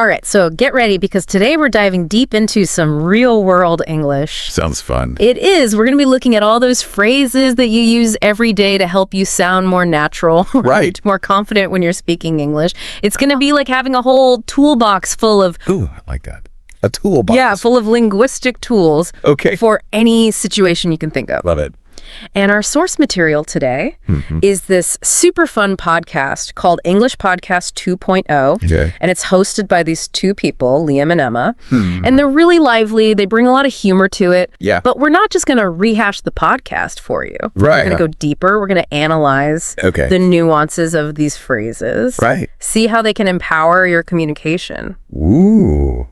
All right, so get ready because today we're diving deep into some real-world English. Sounds fun. It is. We're going to be looking at all those phrases that you use every day to help you sound more natural, right? More confident when you're speaking English. It's going to be like having a whole toolbox full of... Ooh, I like that. A toolbox. Yeah, full of linguistic tools for any situation you can think of. Love it. And our source material today is this super fun podcast called English Podcast 2.0. Okay. And it's hosted by these two people, Liam and Emma. And they're really lively. They bring a lot of humor to it. Yeah. But we're not just going to rehash the podcast for you. Right. We're going to go deeper. We're going to analyze the nuances of these phrases. Right. See how they can empower your communication. Ooh.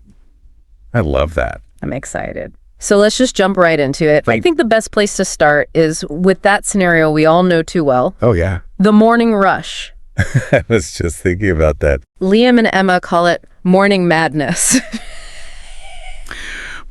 I love that. I'm excited. So let's just jump right into it. I think the best place to start is with that scenario we all know too well. Oh, yeah. The morning rush. I was just thinking about that. Liam and Emma call it morning madness.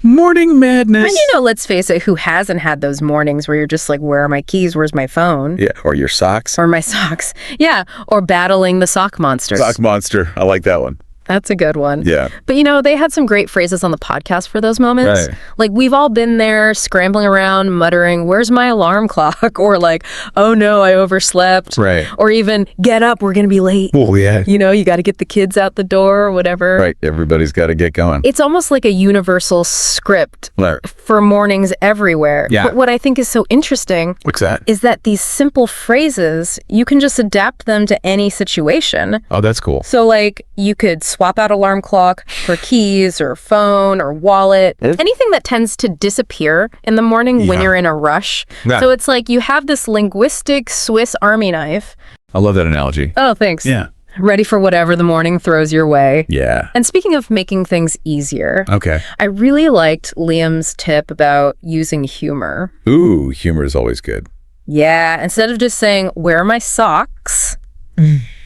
Morning madness. And let's face it, who hasn't had those mornings where you're just like, where are my keys? Where's my phone? Yeah, or your socks. Or my socks. Yeah, or battling the sock monsters. Sock monster. I like that one. That's a good one. Yeah. But they had some great phrases on the podcast for those moments. Right. Like we've all been there scrambling around, muttering, where's my alarm clock? Or like, oh no, I overslept. Right. Or even, get up, we're going to be late. Oh, yeah. You got to get the kids out the door or whatever. Right. Everybody's got to get going. It's almost like a universal script for mornings everywhere. Yeah. But what I think is so interesting What's that? is that these simple phrases, you can just adapt them to any situation. Oh, that's cool. So like you could swap out alarm clock for keys or phone or wallet, anything that tends to disappear in the morning when you're in a rush. Yeah. So it's like you have this linguistic Swiss Army knife. I love that analogy. Oh, thanks. Yeah. Ready for whatever the morning throws your way. Yeah. And speaking of making things easier, Okay. I really liked Liam's tip about using humor. Ooh, humor is always good. Yeah, instead of just saying, where are my socks?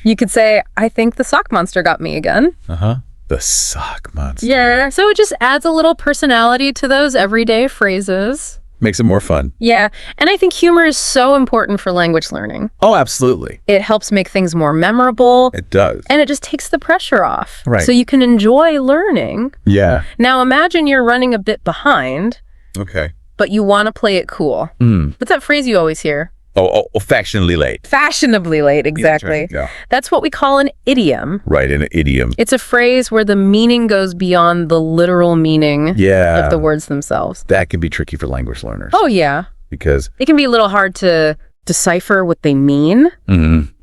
You could say, I think the sock monster got me again. Uh-huh. The sock monster. Yeah, so it just adds a little personality to those everyday phrases. Makes it more fun. Yeah, and I think humor is so important for language learning. Oh, absolutely. It helps make things more memorable. It does. And it just takes the pressure off. Right. So you can enjoy learning. Yeah. Now imagine you're running a bit behind, Okay. but you want to play it cool. What's that phrase you always hear? Oh, fashionably late. Fashionably late, exactly. Yeah. That's what we call an idiom. Right, an idiom. It's a phrase where the meaning goes beyond the literal meaning of the words themselves. That can be tricky for language learners. Oh, yeah. Because it can be a little hard to decipher what they mean,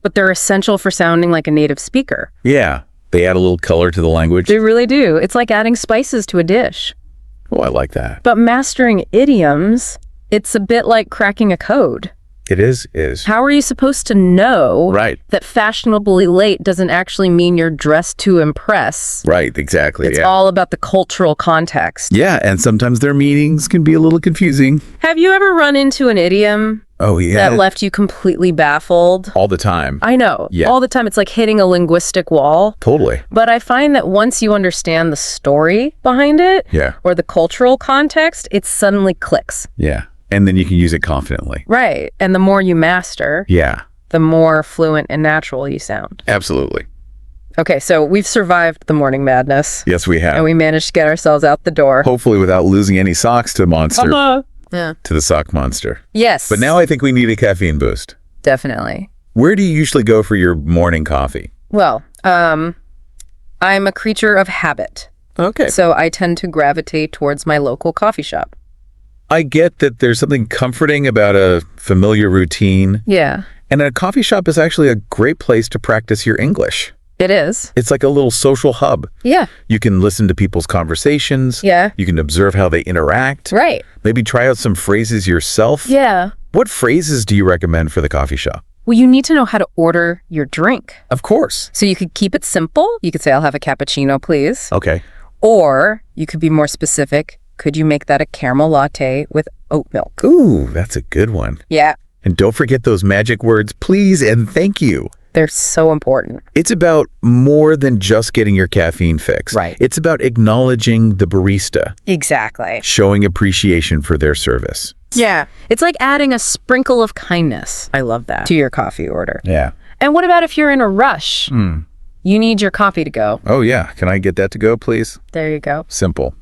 but they're essential for sounding like a native speaker. Yeah, they add a little color to the language. They really do. It's like adding spices to a dish. Oh, I like that. But mastering idioms, it's a bit like cracking a code. It is. How are you supposed to know that fashionably late doesn't actually mean you're dressed to impress? Right, exactly. It's all about the cultural context. Yeah, and sometimes their meanings can be a little confusing. Have you ever run into an idiom that left you completely baffled? All the time. I know. Yeah. All the time. It's like hitting a linguistic wall. Totally. But I find that once you understand the story behind it or the cultural context, it suddenly clicks. Yeah. And then you can use it confidently. Right. And the more you master, the more fluent and natural you sound. Absolutely. Okay, so we've survived the morning madness. Yes, we have. And we managed to get ourselves out the door. Hopefully without losing any socks to monster. Yeah. To the sock monster. Yes. But now I think we need a caffeine boost. Definitely. Where do you usually go for your morning coffee? Well, I'm a creature of habit. Okay. So I tend to gravitate towards my local coffee shop. I get that there's something comforting about a familiar routine. Yeah. And a coffee shop is actually a great place to practice your English. It is. It's like a little social hub. Yeah. You can listen to people's conversations. Yeah. You can observe how they interact. Right. Maybe try out some phrases yourself. Yeah. What phrases do you recommend for the coffee shop? Well, you need to know how to order your drink. Of course. So you could keep it simple. You could say, I'll have a cappuccino, please. Okay. Or you could be more specific. Could you make that a caramel latte with oat milk? Ooh, that's a good one. Yeah. And don't forget those magic words, please and thank you. They're so important. It's about more than just getting your caffeine fix. Right. It's about acknowledging the barista. Exactly. Showing appreciation for their service. Yeah. It's like adding a sprinkle of kindness. I love that. To your coffee order. Yeah. And what about if you're in a rush? You need your coffee to go. Oh, yeah. Can I get that to go, please? There you go. Simple.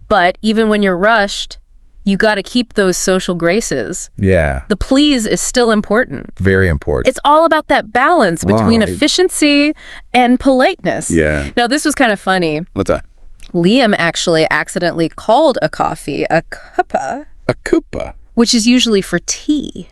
But even when you're rushed, you got to keep those social graces. Yeah. The please is still important. Very important. It's all about that balance between efficiency and politeness. Yeah. Now, this was kind of funny. What's that? Liam actually accidentally called a coffee a cuppa, A Koopa. which is usually for tea.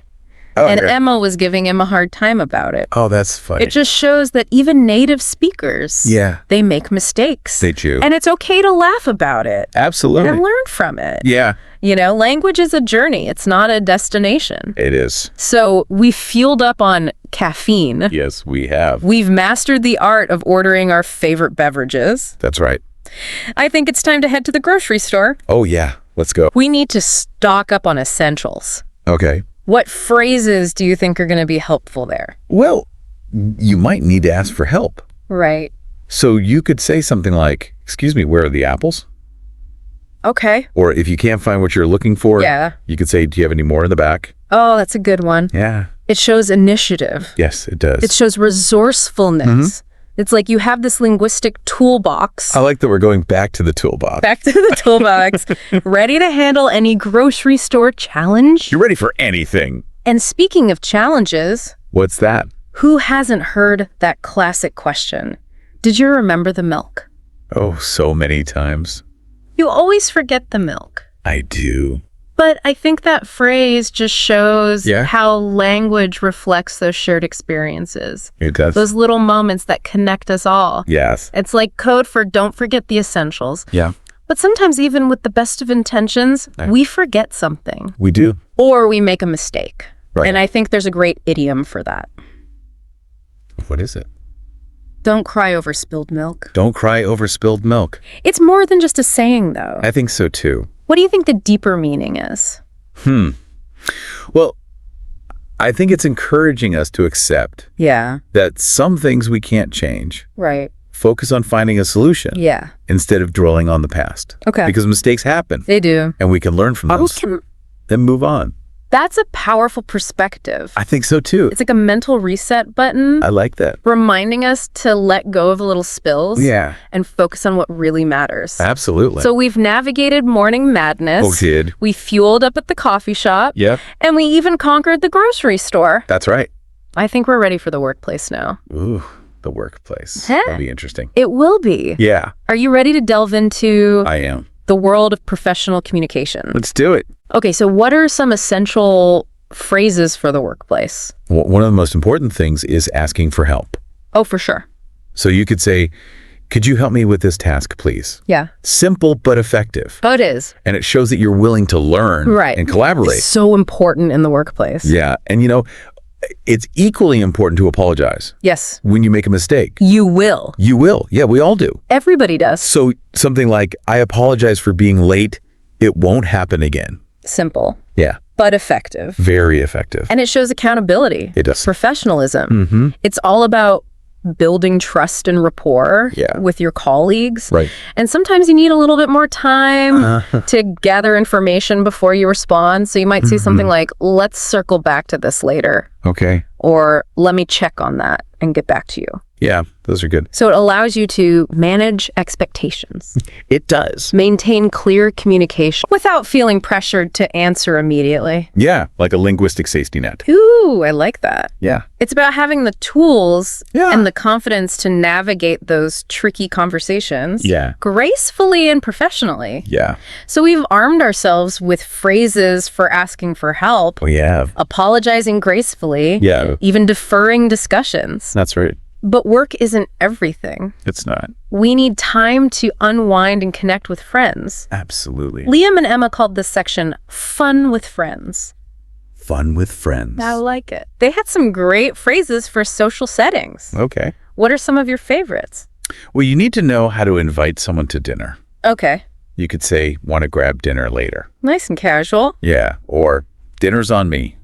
Oh, And okay. Emma was giving him a hard time about it. Oh, that's funny. It just shows that even native speakers, they make mistakes. They do. And it's okay to laugh about it Absolutely. and learn from it. Yeah, You know, language is a journey. It's not a destination. it is. So we fueled up on caffeine. Yes, we have. We've mastered the art of ordering our favorite beverages. That's right. I think it's time to head to the grocery store. Oh, yeah. Let's go. We need to stock up on essentials. Okay. What phrases do you think are going to be helpful there? Well, you might need to ask for help. Right. So you could say something like, excuse me, where are the apples? Okay. Or if you can't find what you're looking for, Yeah. you could say, do you have any more in the back? Oh, that's a good one. Yeah. It shows initiative. Yes, it does. It shows resourcefulness. It's like you have this linguistic toolbox. I like that we're going back to the toolbox. Back to the toolbox, ready to handle any grocery store challenge. You're ready for anything. And speaking of challenges, What's that? who hasn't heard that classic question? Did you remember the milk? Oh, so many times. You always forget the milk. I do. But I think that phrase just shows Yeah. how language reflects those shared experiences. It does. Those little moments that connect us all. Yes. It's like code for don't forget the essentials. Yeah, But sometimes even with the best of intentions, we forget something we do. or we make a mistake. Right. And I think there's a great idiom for that. What is it? Don't cry over spilled milk. Don't cry over spilled milk. It's more than just a saying, though. I think so too. What do you think the deeper meaning is? Well, I think it's encouraging us to accept Yeah. that some things we can't change. Right. Focus on finding a solution Yeah. instead of dwelling on the past. Okay. Because mistakes happen They do. and we can learn from those, then move on. That's a powerful perspective. I think so too. It's like a mental reset button, I like that. reminding us to let go of the little spills Yeah, and focus on what really matters. absolutely. So we've navigated morning madness. Oh, did. We fueled up at the coffee shop. Yep, And we even conquered the grocery store. that's right. I think we're ready for the workplace now. Ooh, the workplace. Huh? That'll be interesting. It will be. Yeah, Are you ready to delve into I am. the world of professional communication? Let's do it. Okay, so what are some essential phrases for the workplace? One of the most important things is asking for help. Oh, for sure. So you could say, could you help me with this task, please? Yeah. Simple but effective. Oh, it is. And it shows that you're willing to learn Right. and collaborate. It's so important in the workplace. Yeah. And it's equally important to apologize Yes. when you make a mistake. You will. You will. Yeah, we all do. Everybody does. So something like, I apologize for being late. It won't happen again. Simple, Yeah. but effective. Very effective. And it shows accountability. It does. Professionalism. It's all about building trust and rapport Yeah. with your colleagues. Right. And sometimes you need a little bit more time to gather information before you respond. So you might say something like, let's circle back to this later, Okay. or let me check on that and get back to you. Yeah, those are good. So it allows you to manage expectations, It does. maintain clear communication without feeling pressured to answer immediately. Yeah, like a linguistic safety net. Ooh, I like that. Yeah. It's about having the tools Yeah. and the confidence to navigate those tricky conversations Yeah. gracefully and professionally. Yeah. So we've armed ourselves with phrases for asking for help, We have. apologizing gracefully, Yeah. even deferring discussions. That's right. But work isn't everything. It's not. We need time to unwind and connect with friends. Absolutely. Liam and Emma called this section Fun with Friends. Fun with friends. I like it. They had some great phrases for social settings. Okay. What are some of your favorites? Well, you need to know how to invite someone to dinner. Okay. You could say, want to grab dinner later. Nice and casual. Yeah. Or dinner's on me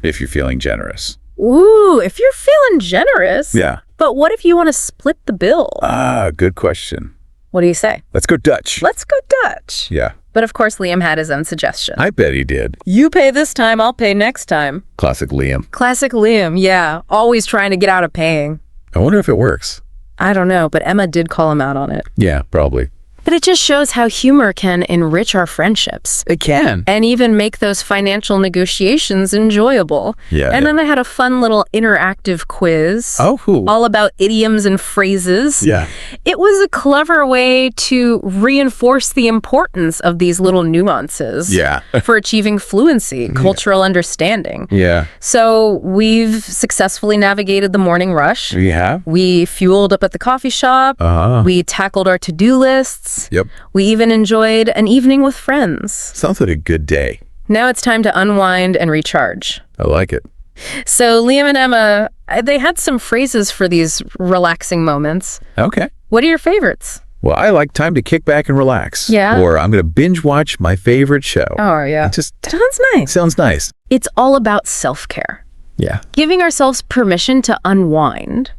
if you're feeling generous. Ooh, if you're feeling generous. Yeah. But what if you want to split the bill? Ah, good question. What do you say? Let's go Dutch. Let's go Dutch. Yeah. But of course, Liam had his own suggestion. I bet he did. You pay this time, I'll pay next time. Classic Liam. Classic Liam, yeah. Always trying to get out of paying. I wonder if it works. I don't know, but Emma did call him out on it. Yeah, probably. But it just shows how humor can enrich our friendships. It can. And even make those financial negotiations enjoyable. Yeah. And then I had a fun little interactive quiz. Oh, cool. All about idioms and phrases. Yeah. It was a clever way to reinforce the importance of these little nuances. Yeah. For achieving fluency, cultural understanding. Yeah. So we've successfully navigated the morning rush. We have? We fueled up at the coffee shop. We tackled our to-do lists. Yep. We even enjoyed an evening with friends. Sounds like a good day. Now it's time to unwind and recharge. I like it. So Liam and Emma, they had some phrases for these relaxing moments. Okay. What are your favorites? Well, I like time to kick back and relax. Yeah? Or I'm going to binge watch my favorite show. Oh, yeah. It just Sounds nice. sounds nice. It's all about self-care. Yeah. Giving ourselves permission to unwind.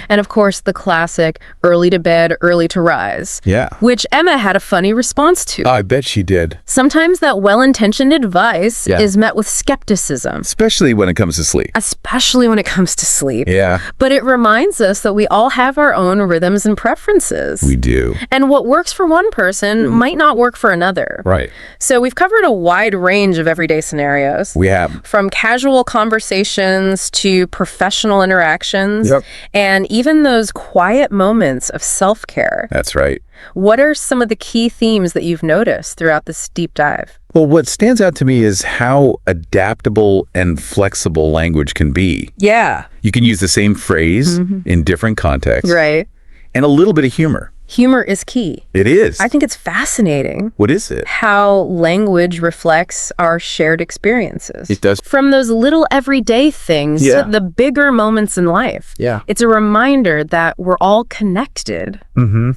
And of course, the classic early to bed, early to rise. Yeah. Which Emma had a funny response to. I bet she did. Sometimes that well-intentioned advice is met with skepticism. Especially when it comes to sleep. Especially when it comes to sleep. Yeah. But it reminds us that we all have our own rhythms and preferences. We do. And what works for one person might not work for another. Right. So we've covered a wide range of everyday scenarios. We have. From casual conversations to professional interactions. Yep. And even those quiet moments of self-care. That's right. What are some of the key themes that you've noticed throughout this deep dive? Well, what stands out to me is how adaptable and flexible language can be. Yeah. You can use the same phrase in different contexts. Right. And a little bit of humor. Humor is key. It is. I think it's fascinating What is it? how language reflects our shared experiences. It does. From those little everyday things Yeah. to the bigger moments in life. Yeah. It's a reminder that we're all connected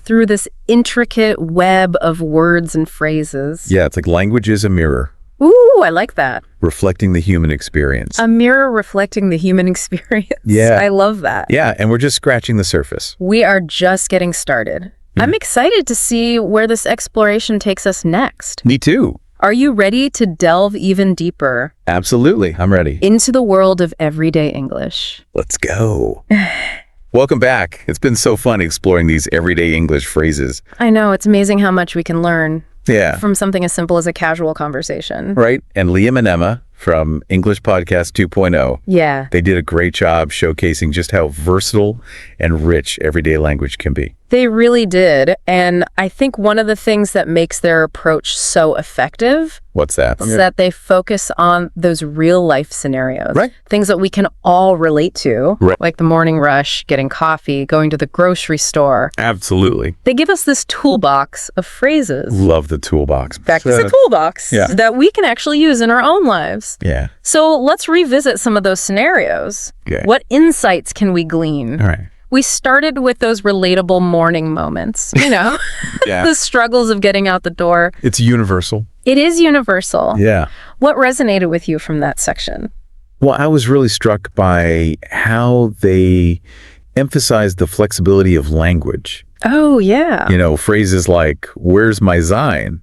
through this intricate web of words and phrases. Yeah, it's like language is a mirror, Ooh, I like that. reflecting the human experience. A mirror reflecting the human experience. Yeah. I love that. Yeah, and we're just scratching the surface. We are just getting started. I'm excited to see where this exploration takes us next. Me too. Are you ready to delve even deeper Absolutely. I'm ready. into the world of everyday English? Let's go. Welcome back. It's been so fun exploring these everyday English phrases. I know, it's amazing how much we can learn Yeah. from something as simple as a casual conversation. Right. And Liam and Emma from English Podcast 2.0. Yeah. They did a great job showcasing just how versatile and rich everyday language can be. They really did. And I think one of the things that makes their approach so effective What's that? is that they focus on those real life scenarios. Right. Things that we can all relate to, Right. like the morning rush, getting coffee, going to the grocery store. Absolutely. They give us this toolbox of phrases. Love the toolbox. Back to the toolbox Yeah. that we can actually use in our own lives. Yeah. So let's revisit some of those scenarios. Okay. What insights can we glean? All right. We started with those relatable morning moments, you know, Yeah. the struggles of getting out the door. It's universal. It is universal. Yeah. What resonated with you from that section? Well, I was really struck by how they emphasized the flexibility of language. Oh, yeah. You know, phrases like, where's my sign,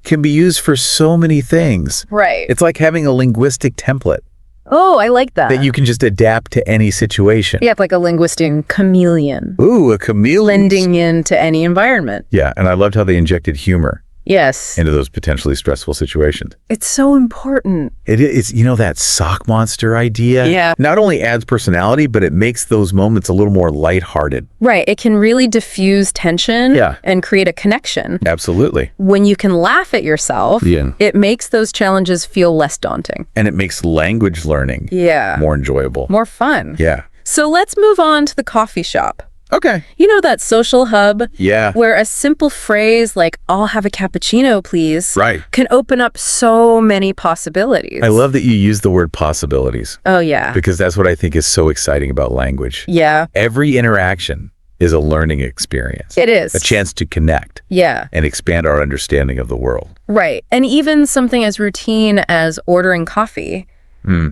can be used for so many things. Right. It's like having a linguistic template Oh, I like that. that you can just adapt to any situation. Yeah, like a linguistic chameleon, Ooh, a chameleon. blending into any environment. Yeah, and I loved how they injected humor Yes. into those potentially stressful situations. It's so important. It is, you know, that sock monster idea. Yeah. Not only adds personality, but it makes those moments a little more lighthearted. Right. It can really diffuse tension Yeah. and create a connection. Absolutely. When you can laugh at yourself, Yeah. it makes those challenges feel less daunting. And it makes language learning Yeah. more enjoyable. More fun. Yeah. So let's move on to the coffee shop. Okay. You know, that social hub Yeah. where a simple phrase like, I'll have a cappuccino, please, Right. can open up so many possibilities. I love that you use the word possibilities Oh, yeah. because that's what I think is so exciting about language. Yeah, Every interaction is a learning experience, it is. a chance to connect Yeah, and expand our understanding of the world. right. And even something as routine as ordering coffee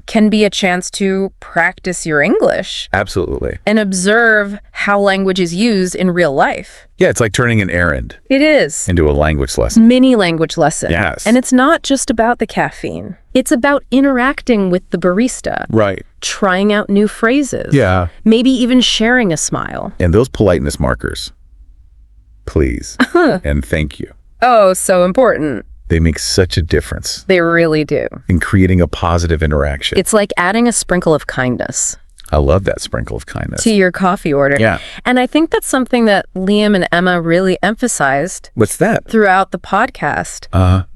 can be a chance to practice your English Absolutely. and observe how language is used in real life. Yeah, it's like turning an errand It is. into a language lesson. Mini language lesson. Yes. And it's not just about the caffeine. It's about interacting with the barista, Right. trying out new phrases. Yeah. Maybe even sharing a smile. And those politeness markers, please and thank you. Oh, so important. They make such a difference They really do. in creating a positive interaction. It's like adding a sprinkle of kindness I love that sprinkle of kindness. to your coffee order. Yeah. And I think that's something that Liam and Emma really emphasized What's that? throughout the podcast.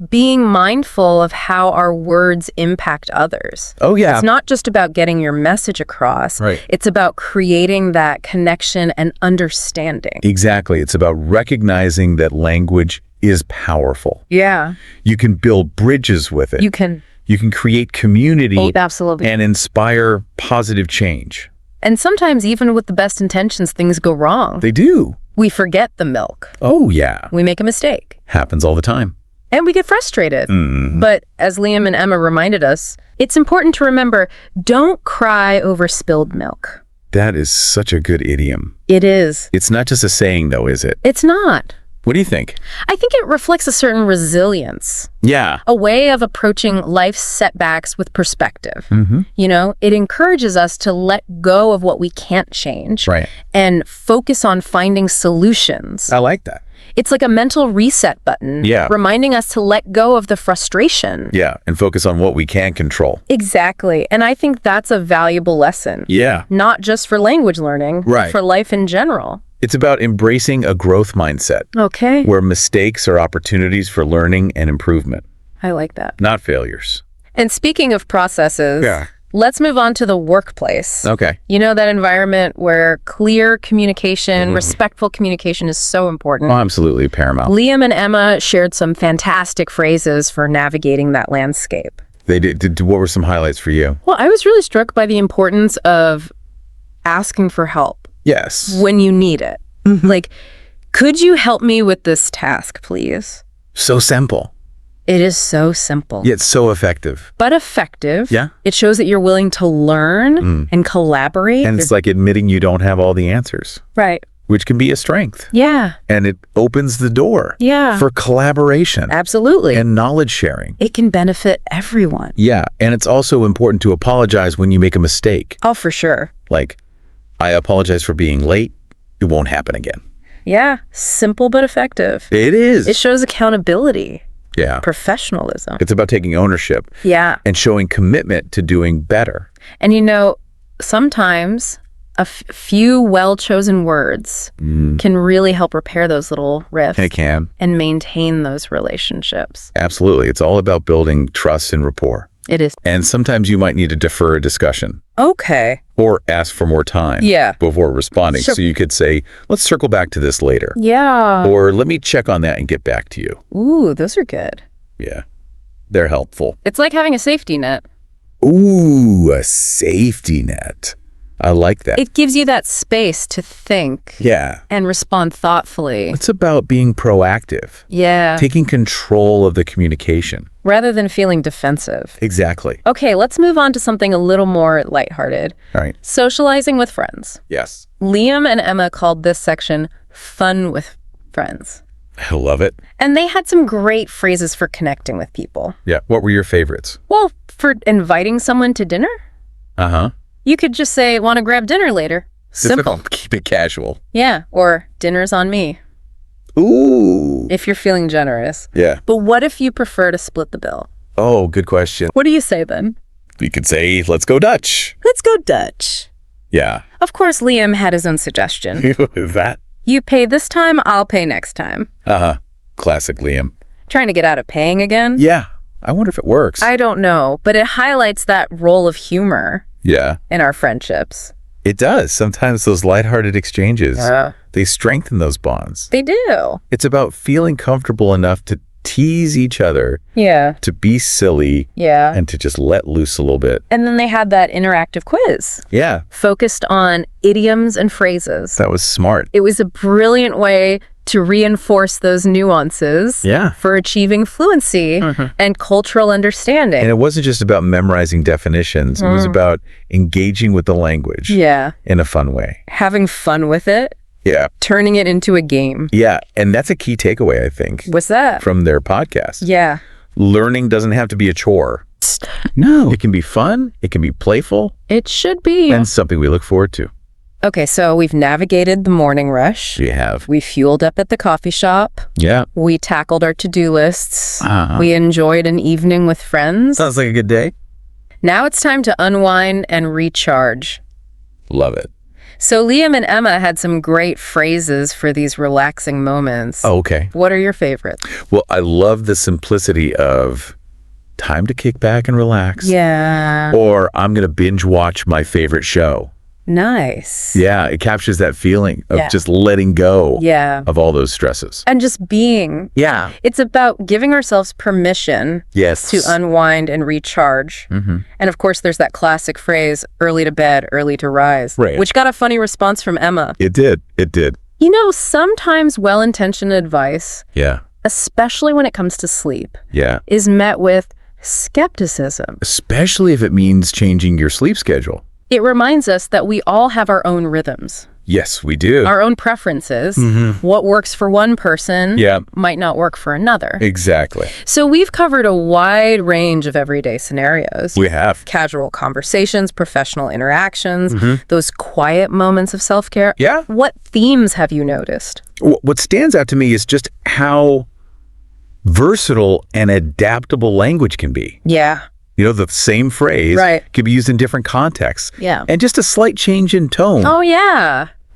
Being mindful of how our words impact others. Oh, yeah. It's not just about getting your message across. Right. It's about creating that connection and understanding. Exactly. It's about recognizing that language is powerful. Yeah. You can build bridges with it. You can. You can create community Oh, absolutely. and inspire positive change. And sometimes even with the best intentions, things go wrong. They do. We forget the milk. Oh, yeah. We make a mistake. Happens all the time. And we get frustrated. Mm-hmm. But as Liam and Emma reminded us, it's important to remember, don't cry over spilled milk. That is such a good idiom. It is. It's not just a saying, though, is it? It's not. What do you think? I think it reflects a certain resilience, Yeah. a way of approaching life's setbacks with perspective. Mm-hmm. You know, it encourages us to let go of what we can't change Right. and focus on finding solutions. I like that. It's like a mental reset button, Yeah. reminding us to let go of the frustration. Yeah. And focus on what we can control. Exactly. And I think that's a valuable lesson. Yeah. Not just for language learning, Right. for life in general. It's about embracing a growth mindset Okay. where mistakes are opportunities for learning and improvement, I like that. not failures. And speaking of processes, Yeah. let's move on to the workplace. Okay. You know, that environment where clear communication, respectful communication is so important. Oh, absolutely paramount. Liam and Emma shared some fantastic phrases for navigating that landscape. They did. What were some highlights for you? Well, I was really struck by the importance of asking for help Yes. when you need it. Like, could you help me with this task, please? So simple, It is so simple, yet so effective. but effective. Yeah. It shows that you're willing to learn and collaborate. And it's like admitting you don't have all the answers, Right. which can be a strength. Yeah. And it opens the door Yeah. for collaboration Absolutely. and knowledge sharing. It can benefit everyone. Yeah. And it's also important to apologize when you make a mistake. Oh, for sure. Like, I apologize for being late. It won't happen again. Yeah. Simple but effective. It is. It shows accountability, Yeah. professionalism. It's about taking ownership Yeah. and showing commitment to doing better. And you know, sometimes a few well-chosen words can really help repair those little rifts It can. and maintain those relationships. Absolutely. It's all about building trust and rapport. It is. And sometimes you might need to defer a discussion Okay. or ask for more time Yeah. before responding. Sure. So you could say, let's circle back to this later. Yeah. Or let me check on that and get back to you. Ooh, those are good. Yeah. They're helpful. It's like having a safety net. Ooh, a safety net. I like that. It gives you that space to think Yeah. and respond thoughtfully. It's about being proactive, Yeah. taking control of the communication. Rather than feeling defensive. Exactly. Okay, let's move on to something a little more lighthearted. All right. Socializing with friends. Yes. Liam and Emma called this section Fun with Friends. I love it. And they had some great phrases for connecting with people. Yeah. What were your favorites? Well, for inviting someone to dinner, Uh-huh. you could just say, want to grab dinner later. Simple. Keep it casual. Yeah, or dinner's on me, Ooh. if you're feeling generous. Yeah. But what if you prefer to split the bill? Oh, good question. What do you say then? You could say, let's go Dutch. Let's go Dutch. Yeah. Of course, Liam had his own suggestion. Is that? You pay this time, I'll pay next time. Uh-huh. Classic Liam. Trying to get out of paying again? Yeah. I wonder if it works. I don't know, but it highlights that role of humor Yeah. in our friendships. It does. Sometimes those lighthearted exchanges, Yeah. they strengthen those bonds. They do. It's about feeling comfortable enough to tease each other, Yeah. to be silly, Yeah. and to just let loose a little bit. And then they had that interactive quiz Yeah. focused on idioms and phrases. That was smart. It was a brilliant way to reinforce those nuances for achieving fluency and cultural understanding. And it wasn't just about memorizing definitions. It was about engaging with the language in a fun way. Having fun with it. Yeah. Turning it into a game. Yeah. And that's a key takeaway, I think. What's that? From their podcast. Yeah. Learning doesn't have to be a chore. No. It can be fun. It can be playful. It should be. And something we look forward to. Okay, so we've navigated the morning rush. We have. We fueled up at the coffee shop. Yeah. We tackled our to-do lists. We enjoyed an evening with friends. Sounds like a good day. Now it's time to unwind and recharge. Love it. So Liam and Emma had some great phrases for these relaxing moments. Oh, okay. What are your favorites? Well, I love the simplicity of time to kick back and relax. Yeah. Or I'm going to binge watch my favorite show. Nice. Yeah, it captures that feeling of just letting go of all those stresses. And just being. Yeah. It's about giving ourselves permission to unwind and recharge. And of course, there's that classic phrase, early to bed, early to rise, which got a funny response from Emma. It did. It did. You know, sometimes well-intentioned advice, especially when it comes to sleep, is met with skepticism. Especially if it means changing your sleep schedule. It reminds us that we all have our own rhythms. Yes, we do. Our own preferences. What works for one person might not work for another. Exactly. So we've covered a wide range of everyday scenarios. We have. Casual conversations, professional interactions, those quiet moments of self-care. Yeah. What themes have you noticed? What stands out to me is just how versatile and adaptable language can be. Yeah. You know, the same phrase can be used in different contexts. Yeah. And just a slight change in tone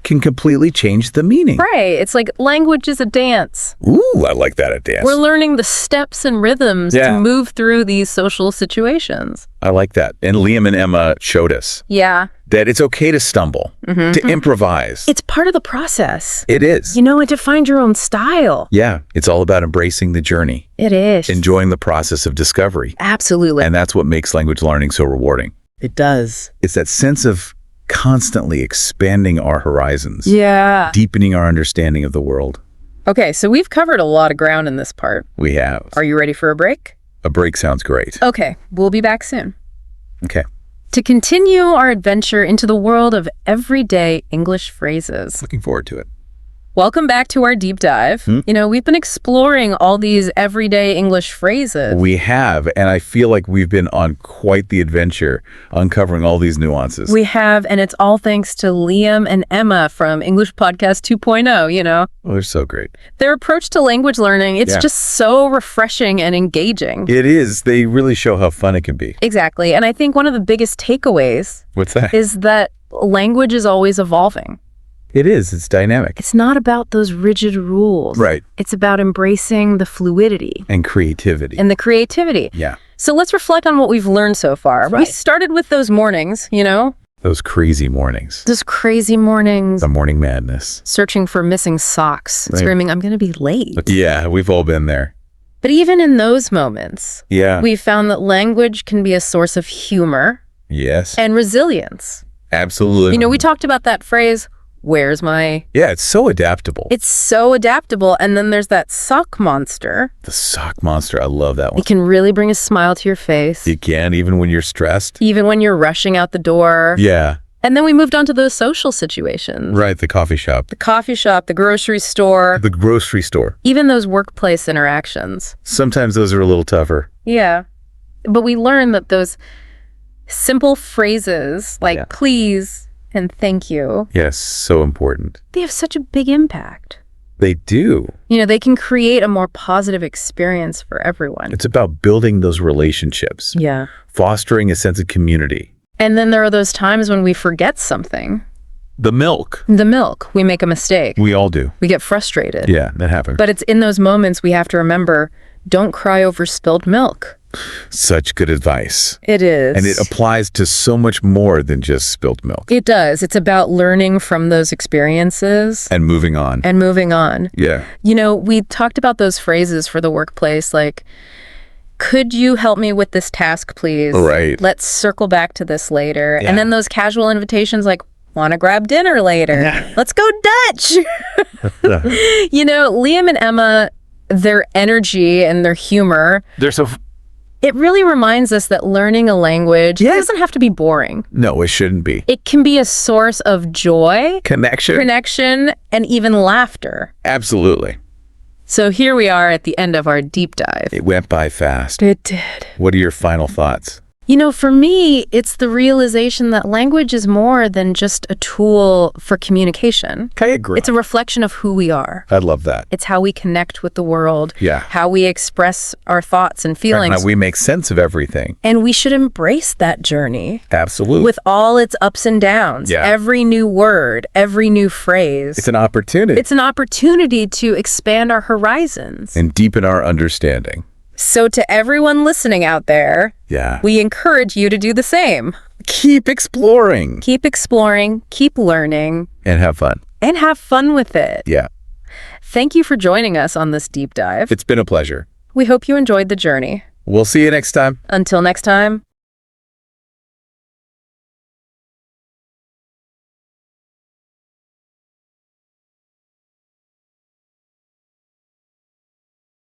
can completely change the meaning. Right. It's like language is a dance. Ooh, I like that, a dance. We're learning the steps and rhythms to move through these social situations. I like that. And Liam and Emma showed us that it's okay to stumble, to improvise. It's part of the process. It is. You know, and to find your own style. Yeah. It's all about embracing the journey. It is. Enjoying the process of discovery. Absolutely. And that's what makes language learning so rewarding. It does. It's that sense of constantly expanding our horizons. Yeah. Deepening our understanding of the world. Okay, so we've covered a lot of ground in this part. We have. Are you ready for a break? A break sounds great. Okay, we'll be back soon. Okay. To continue our adventure into the world of everyday English phrases. Looking forward to it. Welcome back to our deep dive. You know, we've been exploring all these everyday English phrases. We have, and I feel like we've been on quite the adventure uncovering all these nuances. We have, and it's all thanks to Liam and Emma from English Podcast 2.0, you know. Oh, they're so great. Their approach to language learning, it's just so refreshing and engaging. It is. They really show how fun it can be. Exactly. And I think one of the biggest takeaways What's that? is that language is always evolving. It is. It's dynamic. It's not about those rigid rules. Right. It's about embracing the fluidity. And creativity. And the creativity. Yeah. So let's reflect on what we've learned so far. Right. We started with those mornings, you know? Those crazy mornings. Those crazy mornings. The morning madness. Searching for missing socks. Right. Screaming, I'm going to be late. Yeah, we've all been there. But even in those moments, we found that language can be a source of humor. Yes. And resilience. Absolutely. You know, we talked about that phrase, where's my... Yeah, it's so adaptable. It's so adaptable. And then there's that sock monster. The sock monster. I love that one. It can really bring a smile to your face. You can, even when you're stressed. Even when you're rushing out the door. Yeah. And then we moved on to those social situations. Right, the coffee shop. The coffee shop, the grocery store. The grocery store. Even those workplace interactions. Sometimes those are a little tougher. Yeah. But we learned that those simple phrases like please and thank you. Yes, so important. They have such a big impact. They do. You know, they can create a more positive experience for everyone. It's about building those relationships. Yeah. Fostering a sense of community. And then there are those times when we forget something. The milk. The milk. We make a mistake. We all do. We get frustrated. Yeah, that happens. But it's in those moments we have to remember, don't cry over spilled milk. Such good advice. It is. And it applies to so much more than just spilled milk. It does. It's about learning from those experiences. And moving on. And moving on. Yeah. You know, we talked about those phrases for the workplace, like, could you help me with this task, please? Right. Let's circle back to this later. Yeah. And then those casual invitations like, Want to grab dinner later? Let's go Dutch. Liam and Emma, their energy and their humor, it really reminds us that learning a language doesn't have to be boring. No, it shouldn't be. It can be a source of joy, connection, and even laughter. Absolutely. So here we are at the end of our deep dive. It went by fast. It did. What are your final thoughts? For me, it's the realization that language is more than just a tool for communication. I agree. It's a reflection of who we are. I love that. It's how we connect with the world. Yeah. How we express our thoughts and feelings. How we make sense of everything. And we should embrace that journey. Absolutely. With all its ups and downs. Yeah. Every new word, every new phrase. It's an opportunity. It's an opportunity to expand our horizons. And deepen our understanding. So to everyone listening out there, we encourage you to do the same. Keep exploring. Keep exploring, keep learning. And have fun. And have fun with it. Yeah. Thank you for joining us on this deep dive. It's been a pleasure. We hope you enjoyed the journey. We'll see you next time. Until next time.